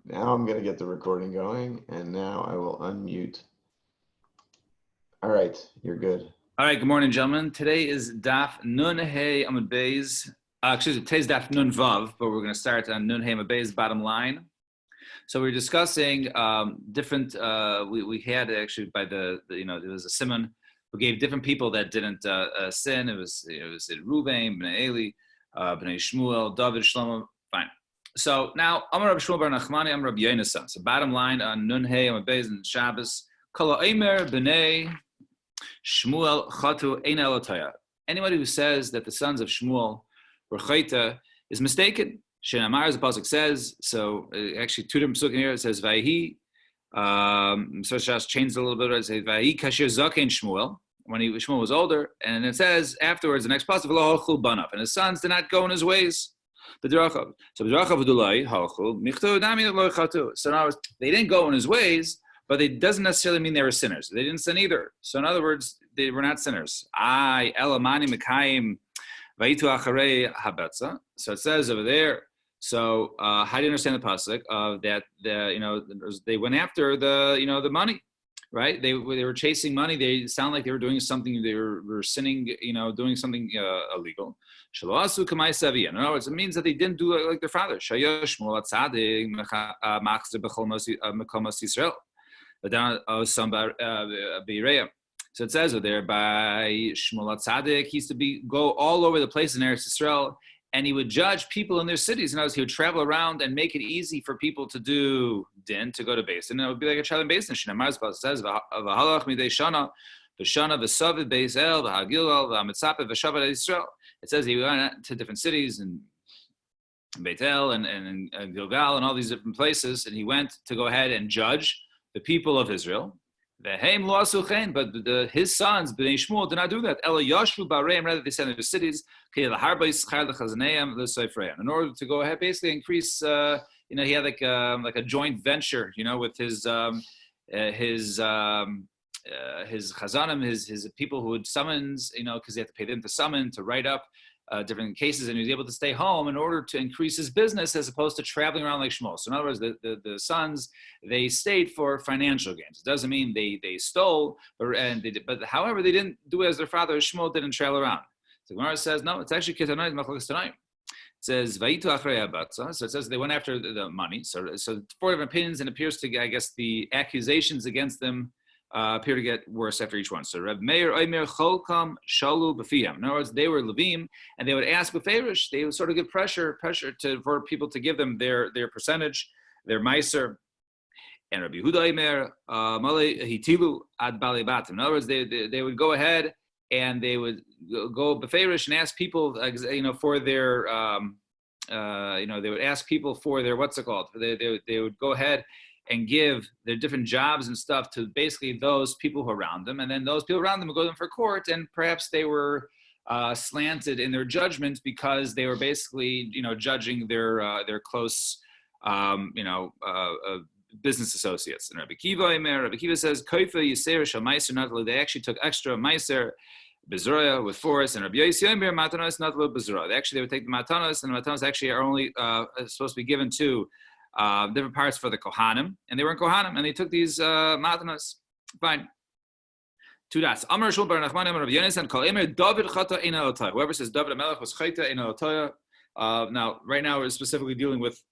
Now I'm going to get the recording going, and now I will unmute. All right, you're good. All right, good morning, gentlemen. Today is Daf Nun Hey Amud Beis. Today's Daf Nun Vav, but we're going to start on Nun Hey Amud Beis, bottom line. So we're discussing different. We had actually by there was a simon who gave different people that didn't sin. It was Ruvain, Bnei Eli, Bnei Shmuel, David, Shlomo. Fine. So now Amar Rab Shmuel Bar Nachmani, Amar Rab Yonasan. So bottom line on Nun Hey Amud Beis and Shabbos. Kol Eimer Bnei Shmuel Chatu Ein Elotaya. Anybody who says that the sons of Shmuel were Chayta is mistaken. Shenamar, as the pasuk says. So actually, two different pasukim here. It says Vayihi. So just changed a little bit. It says Vayihi Kashir Zaken Shmuel when Shmuel was older, and it says afterwards the next pasuk V'lo Halchu Banav, and his sons did not go in his ways. B'drachav. So B'drachav V'dulai Halchu Michtu Dami Lo Chatu. So in other words, they didn't go in his ways. But it doesn't necessarily mean they were sinners. They didn't sin either. So in other words, they were not sinners. Elamani Mekayim Vaitu Acharei Habetza. So it says over there. So how do you understand the pasuk of that? They went after the money, right? They were chasing money. They sound like they were doing something. They were sinning, doing something illegal. Shaloasu Kamai Savi. In other words, it means that they didn't do it like their father. Shayosh Shmuel Tzadik Machzir B'chol Mekomos Yisrael. So it says over there by Shmuel Tzadik, he used to go all over the place in Eretz Yisrael, and he would judge people in their cities. And he would travel around and make it easy for people to do din, to go to Beis Din. And it would be like a child in Beis Din. Shnei Marzbal says, "V'halach midei shana, v'shana v'savid Beis El, v'hagilal, v'amitzape v'shavat Yisrael." It says he went to different cities and Beit El and Gilgal and all these different places, and he went to go ahead and judge the people of Israel. But his sons, Bnei Shmuel, did not do that. Rather, they sent to the cities in order to go ahead, basically increase. He had like a joint venture, with his chazanim, his people who would summons, because they had to pay them to summon, to write up different cases, and he was able to stay home in order to increase his business as opposed to traveling around like Shmuel. So in other words, the sons, they stayed for financial gains. It doesn't mean they stole, but however, they didn't do as their father Shmuel didn't travel around. So Gemara says, no, it's actually Ketanai Machlokes Tanaim. It says Vayitu Achrei Abatza. So it says they went after the money. So four different opinions, and it appears to, I guess, the accusations against them appear to get worse after each one. So Reb Meir Omer Cholkam Shalu B'Fiyam. In other words, they were Levim, and they would ask B'Ferish. They would sort of give pressure for people to give them their percentage, their meiser. And Rabbi Yehuda Omer Malei Hitilu Ad Balei Batim. In other words, they would go ahead and they would go B'Ferish and ask people, for their they would ask people for their what's it called? They would go ahead and give their different jobs and stuff to basically those people who are around them. And then those people around them would go to them for court, and perhaps they were slanted in their judgments because they were basically, judging their close, business associates. And Rabbi Kiva says, Koifa Yisera Shal Meiser Natla, they actually took extra Meiser, Bezroya with forest, and Rabbi Yossi Omer Matanos Natla Bezroya. They would take the Matanos, and the Matanos actually are only supposed to be given to different parts for the Kohanim, and they weren't Kohanim, and they took these matanas. Fine. Two dots. Amar Shul Bar Nachman Amar Rabbi Yonasan Kol Emer David Chata Ein Elotaya. Whoever says David HaMelech was Chayta Ein Elotaya. Now, right now we're specifically dealing with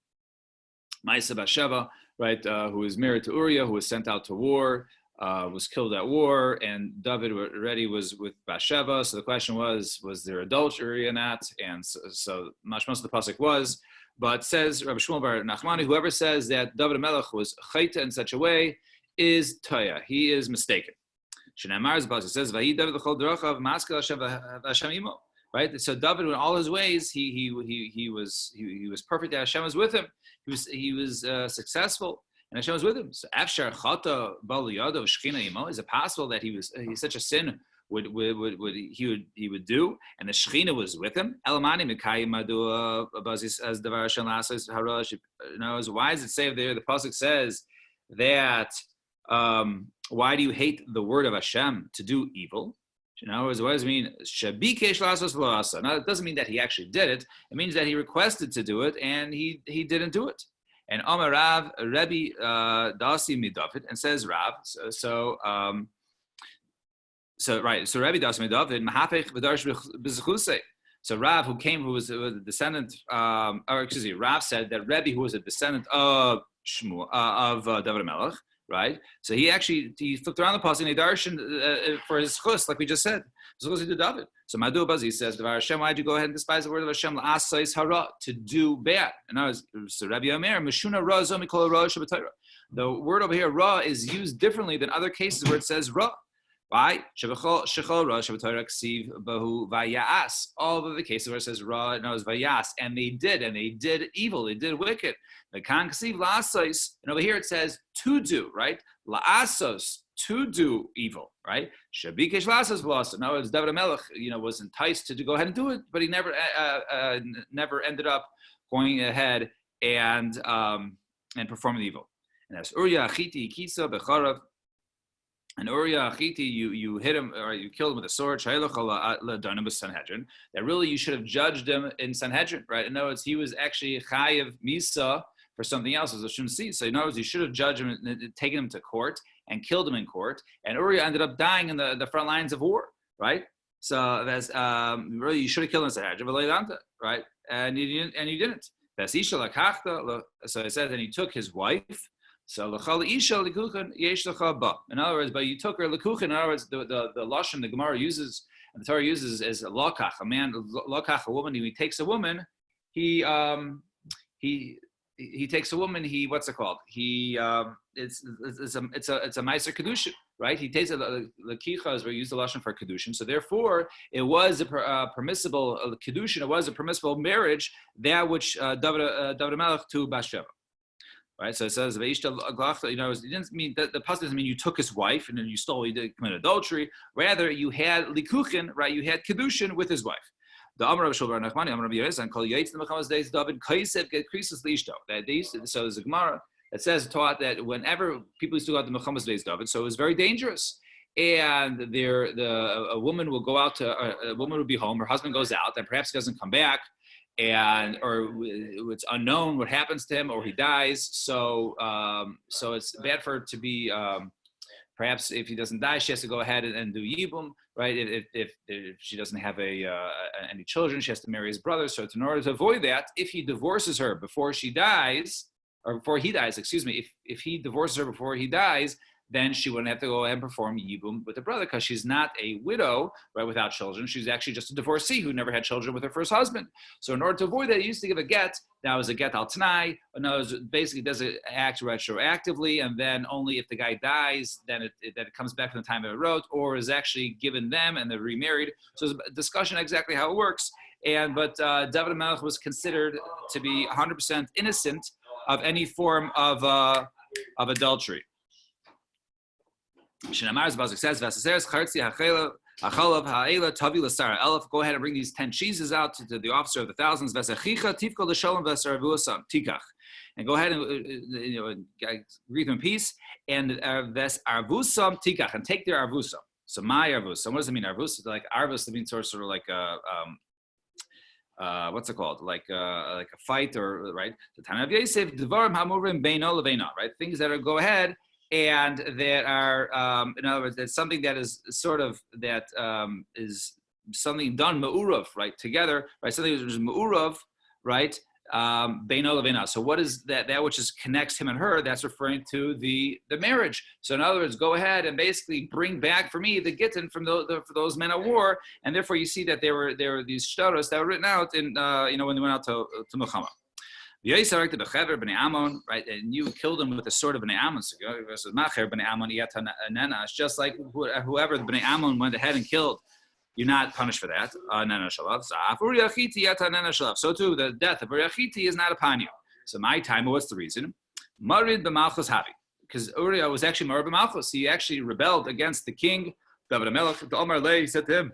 Ma'aseh Basheva, right, who was married to Uriah, who was sent out to war, was killed at war, and David already was with Basheva. So the question was there adultery or not? And so most of the pasuk was. But says Rabbi Shmuel Bar Nachmani, whoever says that David HaMelech was chayta in such a way is toya. He is mistaken. Shenamar says, "Vayi David l'chol derachav maskel Hashem imo." Right. So David, in all his ways, he was perfect. Hashem was with him. He was successful, and Hashem was with him. So afshar chata bal yadav shchina imo. Is it possible that he's such a sin? He would do, and the Shechina was with him. Elamani Mikayim Madu as Davar Hashem Lasas Harash. Why does it say there? The pasuk says that why do you hate the word of Hashem to do evil? In other words, what does it mean? Shabikesh Lasas Loasa. Now it doesn't mean that he actually did it. It means that he requested to do it and he didn't do it. And Amar Rav Rebbe Dasi Midavid, and says Rav. So Rebbe Dasi Midavid Mahafech V'Darsh B'Zechusei. So Rav, who was a descendant, Rav said that Rebbe, who was a descendant of David Melech, right? So he flipped around the pasuk and he darshan for his chus, like we just said. So David. So Madu Bazi says, Hashem, why'd you go ahead and despise the word of Hashem? La'asais hara, to do bad. And so Rabbi Omer, Meshuna ra zo mikol ra shabbatayra. The word over here, ra, is used differently than other cases where it says ra. Right? All of the cases where it says ra, no, it's vayas, and they did evil, they did wicked. And over here it says to do, right? La'asos, to do evil, right? Shabikesh la'asos v'lasa. No, it's David Melech, was enticed to go ahead and do it, but he never ended up going ahead and performing evil. And that's Uriah Achiti Kisa Becharav. And Uriah Achiti, you hit him, or you killed him with a sword. That really you should have judged him in Sanhedrin, right? In other words, he was actually chayiv misa for something else, as a shouldn't see. So in other words, you should have judged him and taken him to court and killed him in court. And Uriah ended up dying in the front lines of war, right? So that's really you should have killed him in Sanhedrin, right? And you didn't. So it says, and he took his wife. So in other words, but you took her lekuchen. In other words, the lashon the Gemara uses, and the Torah uses as a lokach, a man, lokach, a woman. He takes a woman. He takes a woman. What's it called? It's a meiser kedushin, right? He takes the kicha is where we use the lashon for kedushin. So therefore, it was a permissible kedushin. It was a permissible marriage. That which David Melech to Bathsheba. Right, so it says, it didn't mean that the pasuk doesn't mean you took his wife and then you did commit adultery. Rather, you had likuchin, right? You had kedushin with his wife. The Amar of Shulbar Nachmani, Amar of Yeresan, called Yaitz the Mechamas Days David Kaisev get Krisis Lishto. So there's a Gemara that says taught that whenever people used to go out the Mechamas Days David, so it was very dangerous. And a woman will go out to a woman will be home. Her husband goes out, and perhaps he doesn't come back. Or it's unknown what happens to him, or he dies. So it's bad for her to be. Perhaps if he doesn't die, she has to go ahead and do yibum, right? If she doesn't have any children, she has to marry his brother. So in order to avoid that, if he divorces her before she dies, or before he dies, excuse me, if he divorces her before he dies, then she wouldn't have to go ahead and perform yibum with the brother because she's not a widow, right, without children. She's actually just a divorcee who never had children with her first husband. So in order to avoid that, he used to give a get. Now is a get al tanai. No, basically does it act retroactively, and then only if the guy dies, then it comes back from the time that it wrote, or is actually given them and they're remarried. So there's a discussion exactly how it works. But David Melech was considered to be 100% innocent of any form of adultery. Shinamar Bazik says, go ahead and bring these 10 cheeses out to the officer of the thousands. And go ahead and greet them in peace. And and take their arvusam. So my arvusam, what does it mean? Arvus, like arvus, it means sort of like what's it called? Like a fight, or right? The time of Yosef, Devarim Hamurim Beino Levena, right? Things that are go ahead. And that are, in other words, that's something that is sort of is something done ma'urav, right, together, right? Something that is ma'urav, right? Beino levena. So what is that? That which connects him and her. That's referring to the marriage. So in other words, go ahead and basically bring back for me the gittin from for those men of war. And therefore, you see that there were these shtaros that were written out in when they went out to Muhammad. Right, and you killed him with the sword of Bnei Ammon. So it's just like whoever the Bnei Ammon went ahead and killed, you're not punished for that. So too, the death of Uriah Chiti is not upon you. So my time, what's the reason? Marid b'malchus havi, because Uriah was actually Marid b'malchus. He actually rebelled against the king, David Melech. The Omar Lei said to him,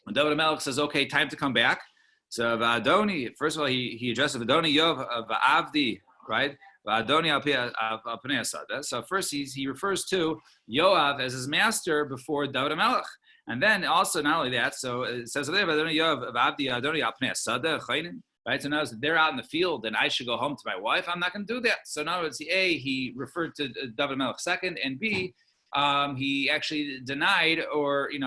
when David Melech says, "Okay, time to come back." So V'adoni, first of all, he addresses V'adoni Yov V'avdi, right? V'adoni al pnei asada. So first he refers to Yoav as his master before David Melech. And then also not only that, so it says there V'adoni Yov V'avdi Adoni al pnei asada chaynin. right? So now they're out in the field, and I should go home to my wife. I'm not going to do that. So now it's A, he referred to David Melech second, and B, he actually denied or did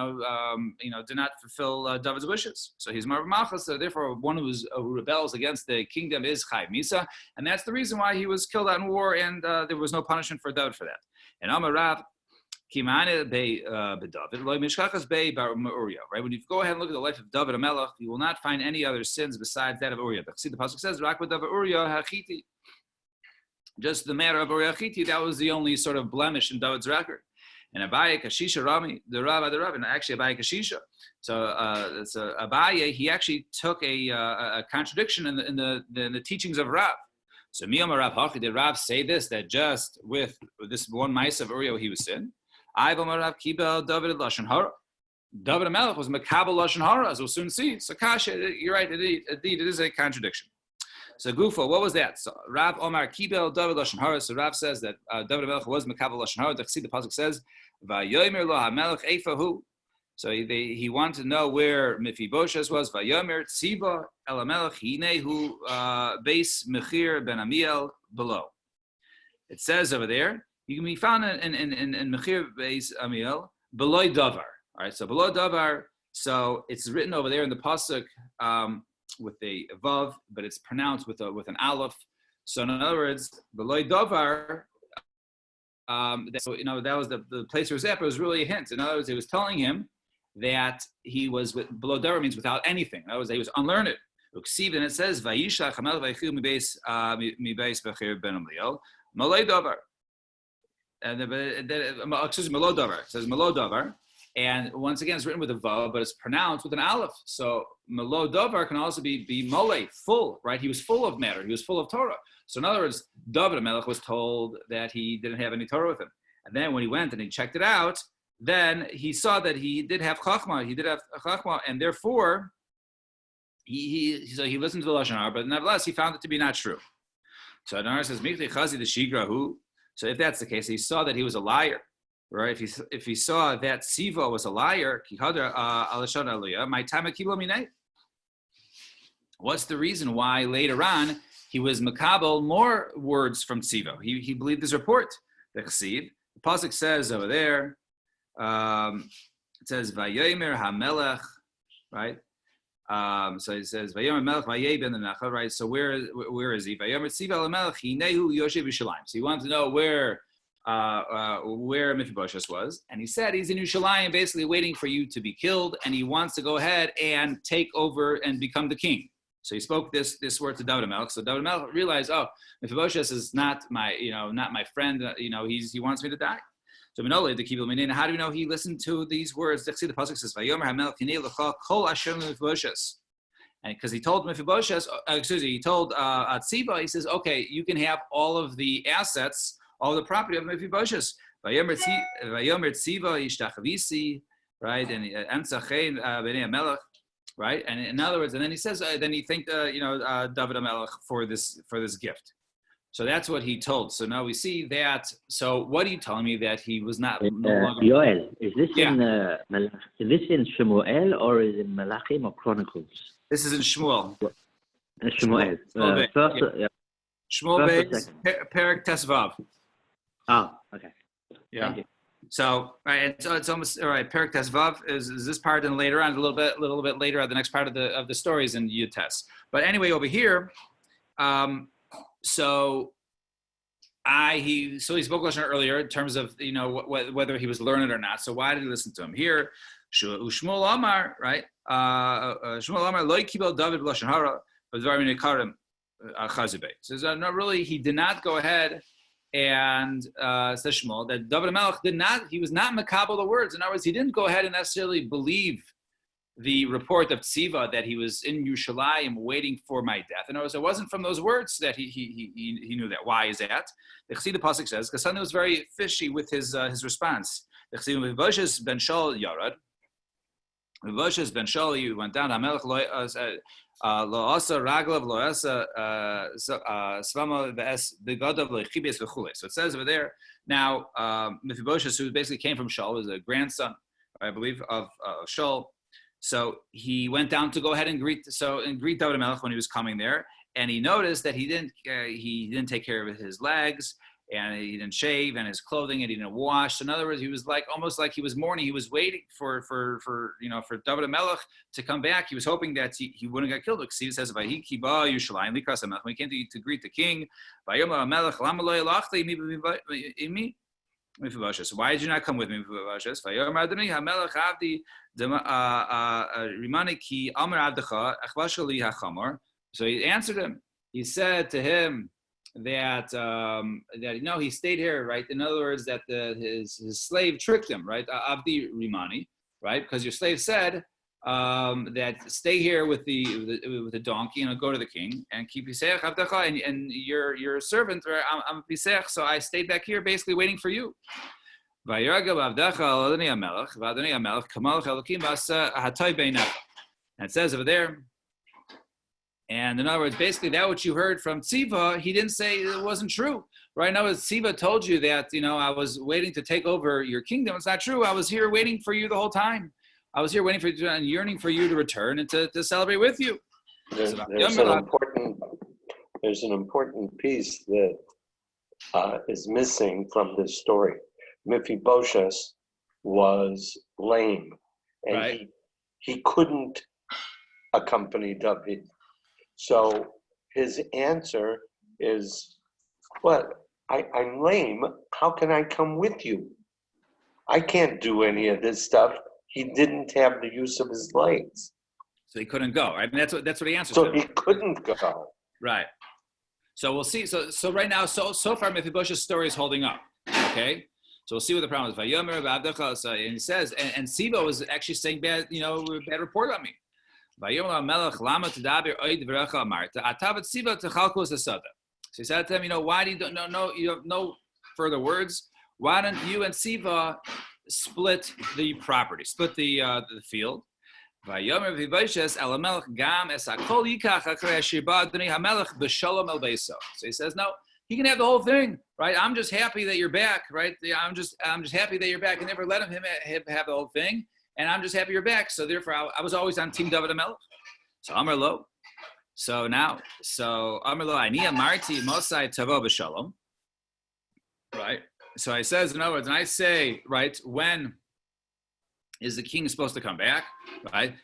not fulfill David's wishes. So he's Marv Malchus. So therefore, one who rebels against the kingdom is Chai Misa, and that's the reason why he was killed out in war, and there was no punishment for David for that. And Amar Rav, Kimane Bey David, Loy Mishkachas Bey Bar Uriah. Right? When you go ahead and look at the life of David Melech, you will not find any other sins besides that of Uriah. See, the pasuk says, "Rak David Uriah Hachiti." Just the matter of Uriah Hachiti, that was the only sort of blemish in David's record. And Abaye Kashisha Rami, the Rav, and actually Abaye Kashisha. So Abaye, he actually took a contradiction in the teachings of Rav. So Miyam Rav Hachi, did Rav say this, that just with this one mice of Uriah he was sin? I Rav Kibel David Lashon Hara. David Melech was Makabel Lashon Hara, as we'll soon see. So Kasha, you're right, indeed, it is a contradiction. So Gufa, what was that? So Rav Omar Kibel David Lashon Hara. So Rav says that David Melech was Makabel Lashon Hara. The pasuk says, "Vayomer lo hamelech eifahu." So he wanted to know where Mephibosheth was. Vayomer Tziva Elamelech Hinehu Beis Mechir Ben Amiel below. It says over there, you can be found in Mechir Beis Amiel below Davar. All right, so below Davar. So it's written over there in the pasuk with a vav, but it's pronounced with an aleph. So in other words, below Davar. That was the place where he was at, but it was really a hint. In other words, it was telling him that he was below Davar means without anything. In other words, he was unlearned. And it says, "Vayishlach hamelech vayichiu mibeis bechir ben Amliel malay Davar." And excuse me, Malo Davar. It says Malo Davar. And once again, it's written with a vav, but it's pronounced with an aleph. So Malo Davar can also be mole, full, right? He was full of matter. He was full of Torah. So in other words, David Melech was told that he didn't have any Torah with him. And then when he went and he checked it out, then he saw that he did have Chachma. He did have Chachma, and therefore he listened to the Lashon Hara, but nevertheless he found it to be not true. So Adar says, "Michli Chazi the Shigrahu." So if that's the case, he saw that he was a liar, right? If he saw that Siva was a liar, what's the reason why later on he was makabel more words from Siva? He believed his report. The pasuk says over there, it says Vayomer HaMelech, right? So it says Vayomer Melech Vayei ben Nacha, right? So where is he? Vayomer Tziva LaMelech Hinehu Yoshev Yishalayim. So he wanted to know where Mephibosheth was, and he said he's in Yerushalayim, basically waiting for you to be killed, and he wants to go ahead and take over and become the king. So he spoke this word to David Melech. So David Melech realized, Mephibosheth is not my friend. He wants me to die. So Minole the Kibul Minin. How do we know he listened to these words? The pasuk says, "Vayomer HaMelech Hinei Lecha Kol Asher Mephibosheth," and because he told Mephibosheth, he told Tziva, he says, "Okay, you can have all of the assets, all the property of Mephibosheth." Vayomer Tziva Yishtachavisi, right, and Emtzachein Bnei HaMelech. Right, and in other words, and then he says, then he thanked, David HaMelech for this gift. So that's what he told. So now we see that. So what are you telling me that he was not? No longer... Yoel, is this in Shemuel or is it in Malachim or Chronicles? This is in Shmuel. Shmuel. Shmuel Beis Perek Tesvav. Oh, okay. Yeah. Thank you. So right, so it's almost all right. Perek Tesvav is this part, and later on, a little bit later on, the next part of the stories in Yud Tes. But anyway, over here, so he spoke Lashon earlier in terms of whether he was learned or not. So why did he listen to him here? Shmuel Amar, right? Shmuel Amar lo kibel David Lashon hara b'dvarim nekarim chazubei. So not really. He did not go ahead and says Shmuel that David Melech he was not makabel the words. In other words, he didn't go ahead and necessarily believe the report of Tziva that he was in Yerushalayim waiting for my death. In other words, it wasn't from those words that he knew that. Why is that? The pasuk says because something was very fishy with his response. The Mephibosheth ben Shaul yarad. Mephibosheth ben Shaul, he went down. Hamelech lo asa raglav lo asa svama v'es begadav lo chibes v'chule. So it says over there. Now Mephibosheth, who basically came from Shaul, was a grandson, I believe, of Shaul. So he went down to go ahead and greet David Melech when he was coming there, and he noticed that he didn't take care of his legs, and he didn't shave, and his clothing, and he didn't wash. So in other words, he was almost like he was mourning. He was waiting for David Melech to come back. He was hoping that he wouldn't get killed. Because he says, when he came to greet the king, so why did you not come with me? So he answered him. He said to him that he stayed here, right? In other words, that his slave tricked him, right? Avdi Rimani, right? Because your slave said that stay here with the donkey and I'll go to the king and keep Pisech Avdacha, and your servant, or I'm Pisech, so I stayed back here basically waiting for you. And it says over there, and in other words, basically that what you heard from Tziva, he didn't say it wasn't true. Right now, Tziva told you that, I was waiting to take over your kingdom. It's not true. I was here waiting for you the whole time. I was here waiting for you and yearning for you to return and to celebrate with you. There's an important piece that is missing from this story. Mephibosheth was lame, and right. he couldn't accompany David. So his answer is, I'm lame. How can I come with you? I can't do any of this stuff. He didn't have the use of his legs. So he couldn't go. I mean, that's what he answered. So he couldn't go. Right. So we'll see. So right now, so far, Mephibosheth's story is holding up. Okay. So we'll see what the problem is. And he says, and Siva was actually saying bad report on me. So he said to him, why do you have no further words? Why don't you and Siva split the property, split the field? So he says, no, he can have the whole thing, right? I'm just happy that you're back, right? I'm just happy that you're back. I never let him have the whole thing, and I'm just happy you're back. So therefore, I was always on Team David HaMelech. So Amar Lo. So Amar Lo, Ani Amarti Mosai Tavo B'Shalom, right? So he says, in other words, and I say, right, when is the king supposed to come back, right?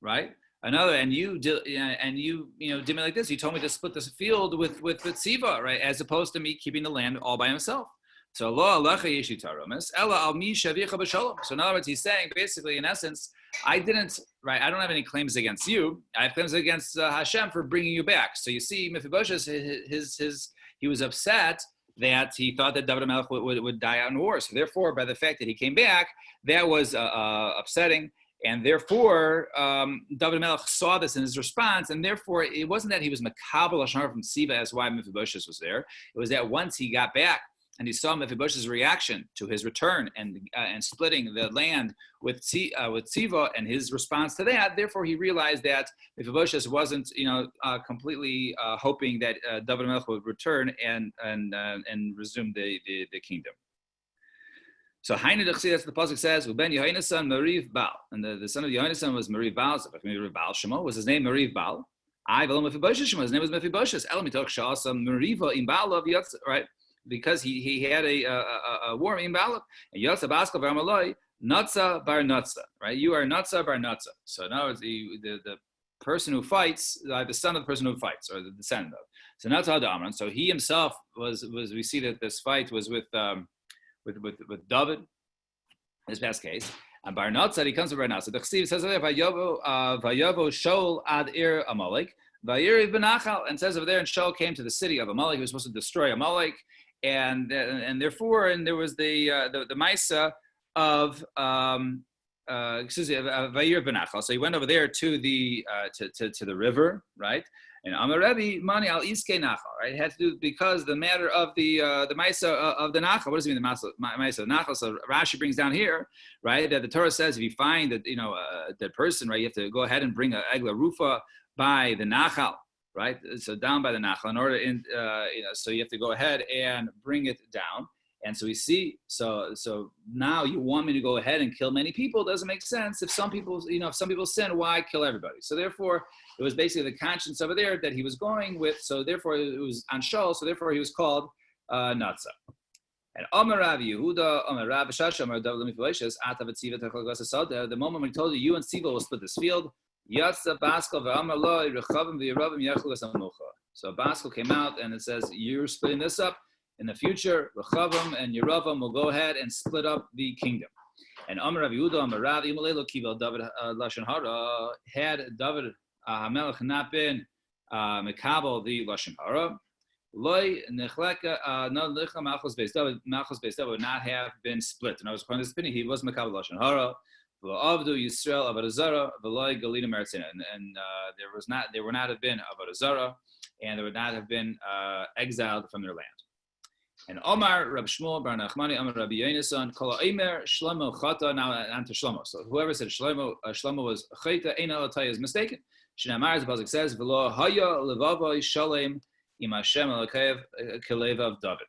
Right? Another, and you did me like this. You told me to split this field with Siva, right? As opposed to me keeping the land all by himself. So lo alecha yeshi taromis ela al mi shavicha b'shalom. So in other words, he's saying basically, in essence, I don't have any claims against you. I have claims against Hashem for bringing you back. So you see, Mephibosheth, he was upset that he thought that David HaMelech would die out in war. So therefore, by the fact that he came back, that was upsetting. And therefore, David HaMelech saw this in his response, and therefore, it wasn't that he was makabel Lashon from Siva as why Mephibosheth was there. It was that once he got back and he saw Mephibosheth's reaction to his return and splitting the land with Siva and his response to that, therefore he realized that Mephibosheth wasn't, completely hoping that David HaMelech would return and resume the kingdom. So Hainu Dechsi, that's the pasuk says, Uben Yehonasan Mariv Baal, and the son of Yehonasan was Mariv Baal. So Mariv Baal Shemo was his name, Mariv Baal. I Velo Mephibosheth Shemo, his name was Mephibosheth. El Mitoch Sha'asa Mariva in Baal of Yotz, right? Because he had a war in Baal. And Yotza Baskal Varmaloi, Notza Bar Notza, right? You are Notza Bar Notza. So now the person who fights, the son of the person who fights, or the descendant of. So Notza Amran. So he himself was. We see that this fight was with David, his past case. And Bar Notza, he comes to Bar Notza. The Chesiv says over there, Vayovo Shol ad Ir Amalek, Vayir Benachal, and says over there, and Shol came to the city of Amalek, who was supposed to destroy Amalek, and therefore, there was the Maisa of Vayir Benachal. So he went over there to the river, right? And Amarebi Mani al Iske Nachal, right? It had to do because the matter of the Maisa of the Nachal. What does it mean, the Maisa of the Nachal? So Rashi brings down here, right, that the Torah says if you find that that person, right, you have to go ahead and bring a Egla Rufa by the Nachal, right? So down by the Nachal in order so you have to go ahead and bring it down. And so we see, so now you want me to go ahead and kill many people. It doesn't make sense. If some people sin, why kill everybody? So therefore, it was basically the conscience over there that he was going with. So therefore, it was on Shul. So therefore, he was called Natsa. And Amar Rav Yehuda, Amar Rav Shasha, Amar David Lemifilashis, Atav Tziva Techol Sada. The moment when he told you and Tziva will split this field, Yatsa Baskel ve'Amar Lo Rechavim ve'Yeravim Yechul Amucha. So Baskel came out and it says, you're splitting this up. In the future, Rechavim and Yeravim will go ahead and split up the kingdom. And Amar Rav Yehuda, Amar Rav Imalelo Kivel David Lashon Hara, had David HaMelech not been Mekabel the Lashon Hara, Loi Nechleka Licha Malchus Beis David would not have been split. And I was according to this opinion, he was Mekabel Lashon Hara. Avdu Yisrael Avodah Zarah v'Loi Galina Meretzina, and there would not have been Avodah Zarah, and there would not have been exiled from their land. And Omar Rab Shmuel Bar Nachmani Omar Rabbi Yonasan Kol Eimer Shlomo Chata. Now on to Shlomo. So whoever said Shlomo was Chayta Ein Elatay is mistaken. Shnamar, the pasuk says, V'lo Haya Levavai Shalem Im Hashem Elokev Kelevav David.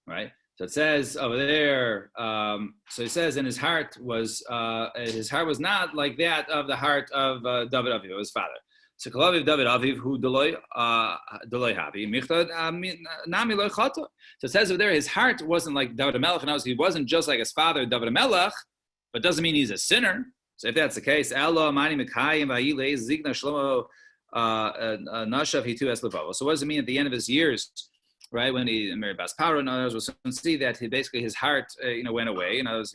Right. So it says over there. So he says, and his heart was not like that of the heart of David Aviv, his father. So Kalaviv David Aviv who Deloy Havi Michtad Nami Loy Chata. So it says over there, his heart wasn't like David Melech, and he wasn't just like his father David Melech, but doesn't mean he's a sinner. So if that's the case, Allah Mani Mikayim Vayile Zigna Shlomo Nashav Hitu Es Levavo. So what does it mean at the end of his years? Right, when he married Baspara and others, we'll soon see that his heart, went away, and others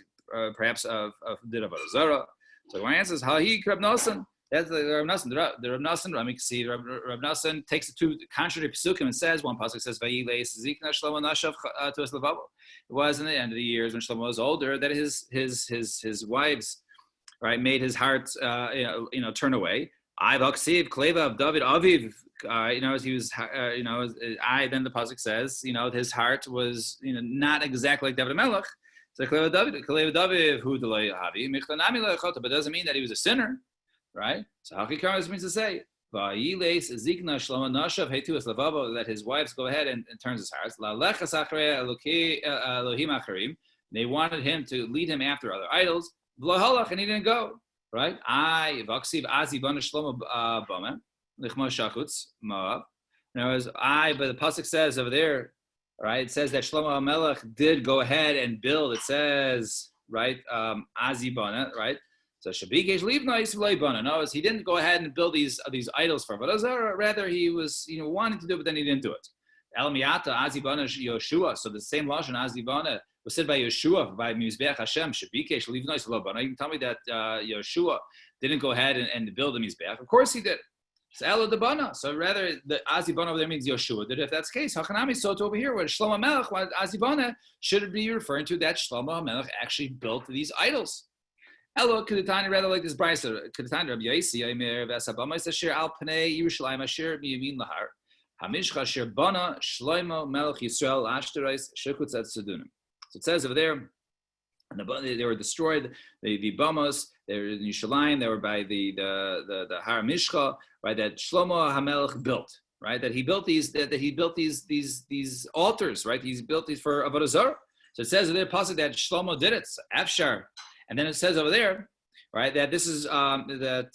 perhaps did Avodah Zarah. So the answer is Hahi Rab Nosson. That's the Rab Nosson. The Rab Nosson. Let me see. Rab Nosson takes the two contrary pasukim and says one pasuk says Vayilei Zikna Shlomo Nashav to Es Levavo. It was in the end of the years when Shlomo was older that his wives, right, made his heart turn away. I Vaksiv Kleva of David Aviv. As he was, then the pasuk says, his heart was, not exactly like David Melech. So Kleva David, who Delay Havi, Michtanami Lechota, but doesn't mean that he was a sinner, right? So Hakikaris means to say, Vayiles Zikna Shlomo Nashav Hetu Es Lavavo, that his wives go ahead and turns his heart. La Lechas Achrei Elohim Acharim. They wanted him to lead him after other idols. V'lohalach, and he didn't go. Right? I Vaksiv Azi Bana Shlomo Bama Lichma Shachutz Moab. But the pasuk says over there, right? It says that Shlomo HaMelech did go ahead and build. It says, right, Azi Bana, right? So Shabikesh Livna Yisvlei Bana. No, he didn't go ahead and build these idols for Avodah Zarah. Rather, he was wanting to do it, but then he didn't do it. El Miata Azi Bana Yoshua. So the same lashon Azi Bana was said by Yeshua, by Mizbeach Hashem, Shabikesh Livnoi Slobana. You can tell me that Yeshua didn't go ahead and build the Mizbeach. Of course he did. It's Elo Debana. So rather, the Azibana over there means Yeshua did. If that's the case, Hachanami so to over here, where Shlomo Melech, Azibana, should be referring to that Shlomo Melech actually built these idols. Elo Kedetani, rather like this Brisa, Kedetani Rabbi Yaisi, Aimer Vesabama, Asher Al Pnei Yerushalayim, Asher Miyamin Lahar, Hamishcha Asher Bana, Shlomo Melech Yisrael, Ashtarais, Shekutzat Sedunim. So it says over there, they were destroyed. The Bamos, they were in Yerushalayim. They were by the Har Mishcha, right? That Shlomo HaMelech built, right? That he built these altars, right? He's built these for Avodah Zarah. So it says over there, pasuk that Shlomo did it, Afshar, and then it says over there, right, that this is that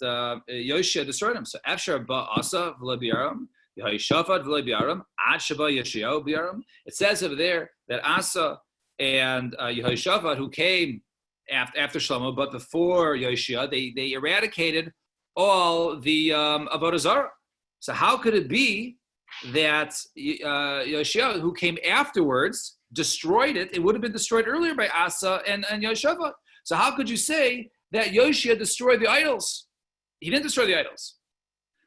Yoshia destroyed him. So Afshar ba'asa v'lo bi'aram, Yehoshaphat v'lo bi'aram, ad sheba Yeshayahu bi'aram. It says over there that Asa and Yehoshaphat, who came after Shlomo, but before Yoshia, they eradicated all the Avodah Zarah. So how could it be that Yoshia, who came afterwards, destroyed it? It would have been destroyed earlier by Asa and Yehoshaphat. So how could you say that Yoshia destroyed the idols? He didn't destroy the idols.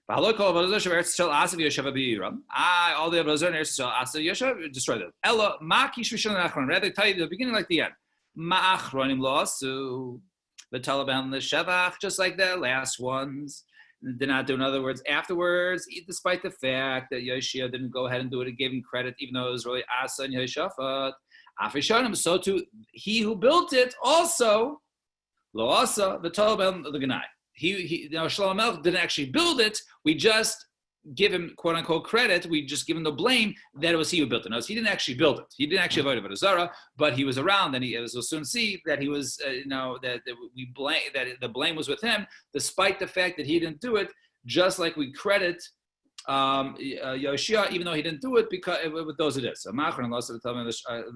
All the Avodah Zarah Asa Yoshua destroyed them. Ella Makish Rishon Achron. Rather tell you the beginning like the end. Ma'achronim losu the Taliban the Shevach, just like the last ones did not do. In other words, afterwards, despite the fact that Yoshia didn't go ahead and do it, and gave him credit, even though it was really Asa and Yehoshaphat. Afishanim, so too he who built it also lo Asa the Taliban the Ganai. He now Shlomo Melech didn't actually build it. We just give him quote unquote credit. We just give him the blame that it was he who built it. Notice he didn't actually build it. He didn't actually avoid Avodah, but he was around, and we'll soon see that he was, that we blame, that the blame was with him, despite the fact that he didn't do it. Just like we credit Yoshia, even though he didn't do it, because with those it is. So Machron lost the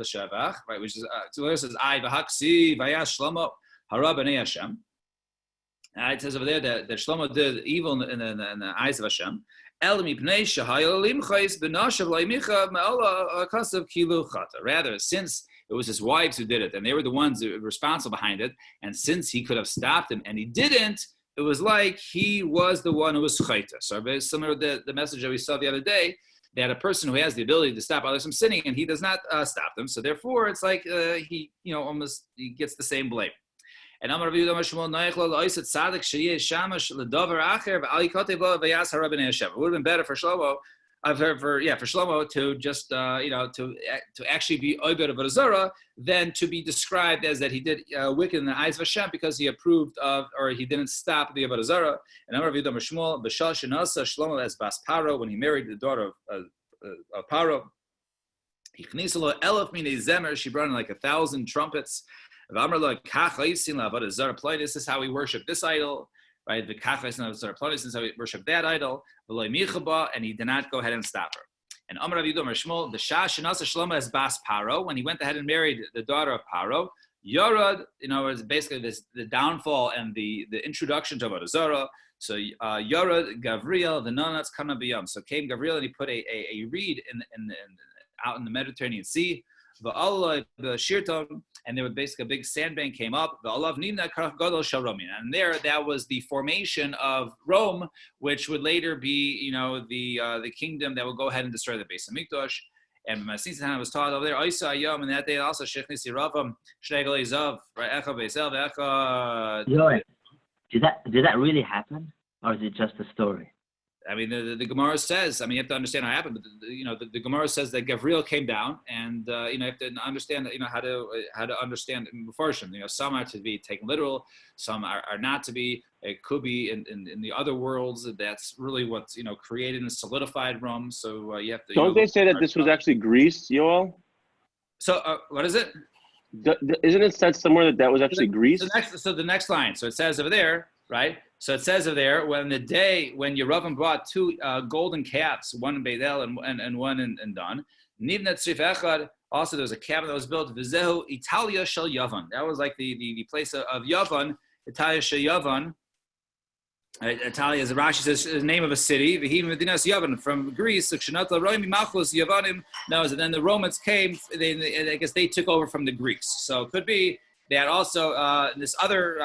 Shavach, right? Which is so it says I v'haksi vayash Shlomo hara b'nei Hashem. It says over there that Shlomo did evil in the eyes of Hashem. Rather, since it was his wives who did it, and they were the ones who were responsible behind it, and since he could have stopped him and he didn't, it was like he was the one who was chayta. So very similar to the message that we saw the other day, that a person who has the ability to stop others from sinning and he does not stop them. So therefore, it's like he gets the same blame. And it would have been better for Shlomo. I've heard for Shlomo to just to actually be oibed of Avodah than to be described as that he did wicked in the eyes of Hashem because he approved of or he didn't stop the Avodah Zarah. And Amar Yudam Shmuel b'shal shenasa Shlomo as bas Paro, when he married the daughter of Paro, he chnisalo elef minei zemer, she brought in like 1,000 trumpets. This is how we worship this idol, right? This is how we worship that idol. And he did not go ahead and stop her. And Amar Rav Yudam Shmuel, the Shah Shenasa Shlomo as Bas Paro, when he went ahead and married the daughter of Paro, Yorad, is basically the downfall and the introduction to Avodah Zarah. So Yorad Gavriel, the Nonats Kana B'yam. So came Gavriel and he put a reed out in the Mediterranean Sea. And there was basically a big sandbank came up. And there, that was the formation of Rome, which would later be, the kingdom that would go ahead and destroy the Beis Hamikdash. And Masin Satan was taught over there. And that day also Did that really happen, or is it just a story? I mean, the Gemara says. I mean, you have to understand how it happened. But the Gemara says that Gabriel came down, and you have to understand, how to understand Mefarshim. Some are to be taken literal, some are not to be. It could be in the other worlds. That's really what's created and solidified Rome. So you have to. Don't they say that this was actually Greece, Yoel? So what is it? Isn't it said somewhere that was actually Greece? So the next line. So it says over there, right? So it says over there, when the day when Yeravim brought 2 golden calves, one in Beit El and one in Dan, Nivnat Tzrif Echad, also there was a cabin that was built, Vizehu Italia Shel Yavan. That was like the place of Yavan, Italia Shel Yavan. Italia, as Rashi says, is the name of a city. V'hi Medinas Yavan, from Greece. No, then the Romans came. I guess they took over from the Greeks. So it could be that also this other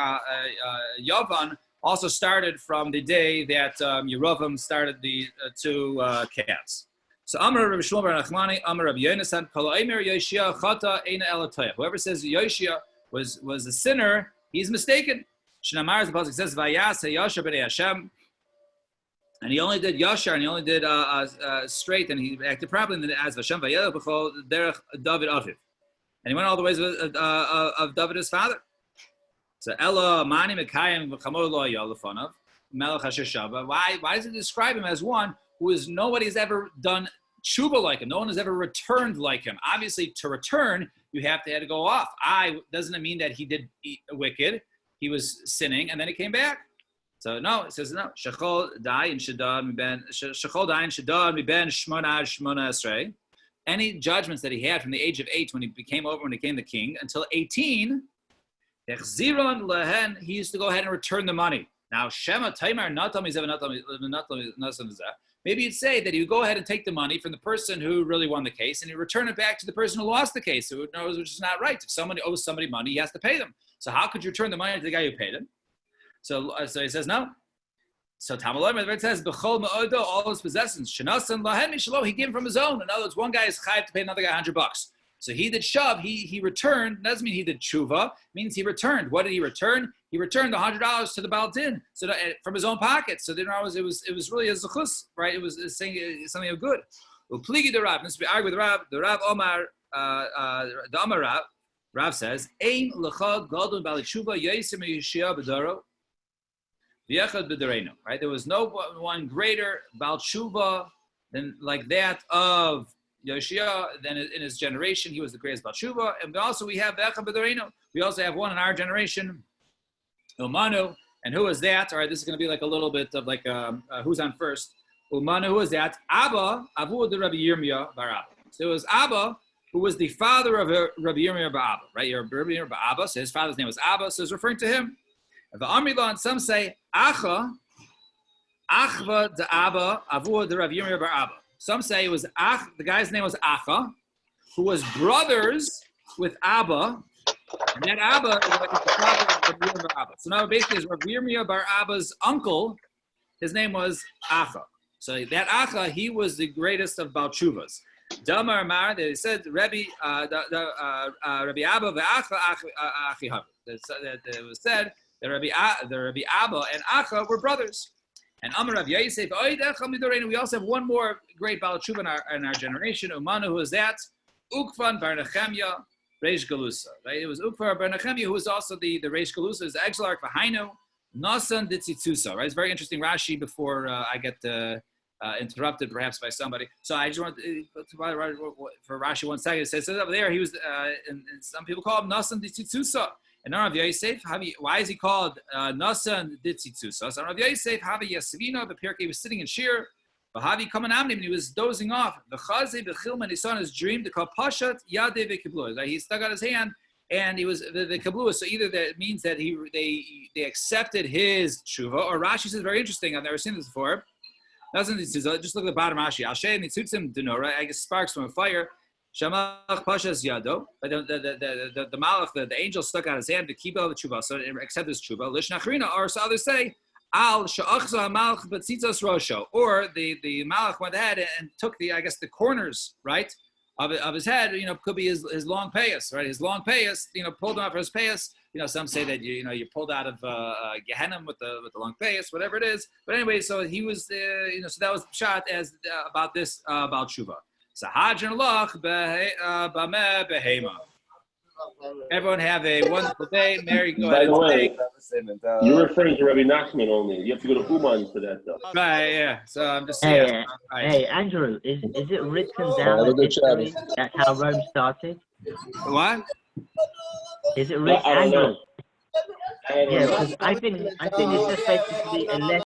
Yavan also started from the day that Yeravim started the 2 calves. So Amar Rabbi Shmuel bar Nachmani, Amar Rabbi Yonasan, Kol Omer Yoshia Chata Eina Elatoya. Whoever says Yoshia was a sinner, he's mistaken. Shnamar, the pasuk says, Vayas Yashar b'nei Hashem, and he only did Yashar, and he only did straight, and he acted properly. And then as Hashem Vayel b'chol derech David Aviv, and he went all the ways of David his father. So Ella Mani Mekayim v'Chamor Lo Yalafanav Melech Asher Shava. Why does it describe him as one who is nobody's ever done tshuva like him? No one has ever returned like him. Obviously, to return, you have to go off. Doesn't mean that he did wicked. He was sinning and then he came back. So no, it says no. Shechol dayin shadad miben shmona esrei. Any judgments that he had from the age of 8 when he became the king until 18. He used to go ahead and return the money. Now, Shema Taimar maybe you'd say that he would go ahead and take the money from the person who really won the case and he return it back to the person who lost the case, who knows which is not right. If somebody owes somebody money, he has to pay them. So how could you return the money to the guy who paid him? So he says no. So Tamaloim, it says B'chol Ma'odo, all his possessions, Shanasan Lahen Mishalo, he gave him from his own. In other words, one guy is chayav to pay another guy $100. So he did shav, he returned. Doesn't mean he did tshuva. It means he returned. What did he return? He returned $100 to the Baal Din, so from his own pocket. So then it was really a zechus, right? It was saying something of good. Upligi the Rav. This we argue with Rav. The Rav Omar, the Omar Rav says, Ein lecha gadol bali tshuva yaisim yishia b'daro. V'yechad b'derenu. Right? There was no one greater Baal Tshuva than like that of Yoshia. Then in his generation, he was the greatest Baal Tshuva. And we have v'yechad b'derenu. We also have one in our generation, Umanu. And who is that? All right, this is going to be like a little bit of like who's on first. Umanu, who is that? Abba, Avu de Rabbi Yirmiyah bar Abba. So it was Abba, who was the father of Rabbi Yirmiyah bar Abba, right? Rabbi Yirmiyah bar Abba, so his father's name was Abba, so it's referring to him. The Amrila, and some say, Achva de Abba, Avu de Rabbi Yirmiyah bar Abba. Some say it was the guy's name was Acha, who was brothers with Abba, and that Abba is like the father of Rabbi Yirmiyah bar Abba. So now basically, is Rabbi Yirmiyah bar Abba's uncle, his name was Acha. So that Acha, he was the greatest of Baal Tshuvas. Damar Mar, they said Rabbi Abba ve'Acha Achihav. It was said that Rabbi Abba and Acha were brothers. And Amar Rav Yosef, we also have one more great Baal Tshuva in our generation. Umanu, who is that? Ukvan bar Nechemya Reish Galusa. Right? It was Ukvan bar Nechemya, who was also the Reish Galusa, is the exilarch V'hainu Nasan Ditzitzusa. Right? It's very interesting Rashi before I get interrupted perhaps by somebody. So I just want for Rashi 1 second. It says over there he was, and some people call him Nasan Ditzitzusa. And Rav Yosef, why is he called Nasan Ditzitzusa? So Rav Yosef, Havi Yasvina, the Pirkei, he was sitting in Shir, Havi Kamanamnim, and he was dozing off. The Chazi Bechilman, he saw in his dream, the call Pashat Yade V'Kibluah. He stuck out his hand, and he was the Kibluah. So either that means that they accepted his tshuva, or Rashi says very interesting. I've never seen this before. Just look at the bottom Rashi. Asher nitzutzim denora. I guess sparks from a fire. Shamach pashas yado. The malach, the angel stuck out his hand to keep out the tshuva, so accept this tshuva. Lishnachrina, or so others say, al sha'achza malach batzitzas rosho. Or the malach went ahead and took the corners, right, of his head. Could be his long payas, right? His long payas, pulled him out for his payas. Some say that you pulled out of Gehenna with the long payas, whatever it is. But anyway, so he was, so that was shot as about this about tshuva. Sahadran lach b'meh behema. Everyone have a wonderful day. Mary, go By ahead. the way, you're referring to Rabbi Nachman only. You have to go to Uman for that, though. Right, yeah. So I'm just saying. Hey, Andrew, is it written down in history that's how Rome started? What? Is it written? I don't know. Yeah, because I think it's just basically a lesson.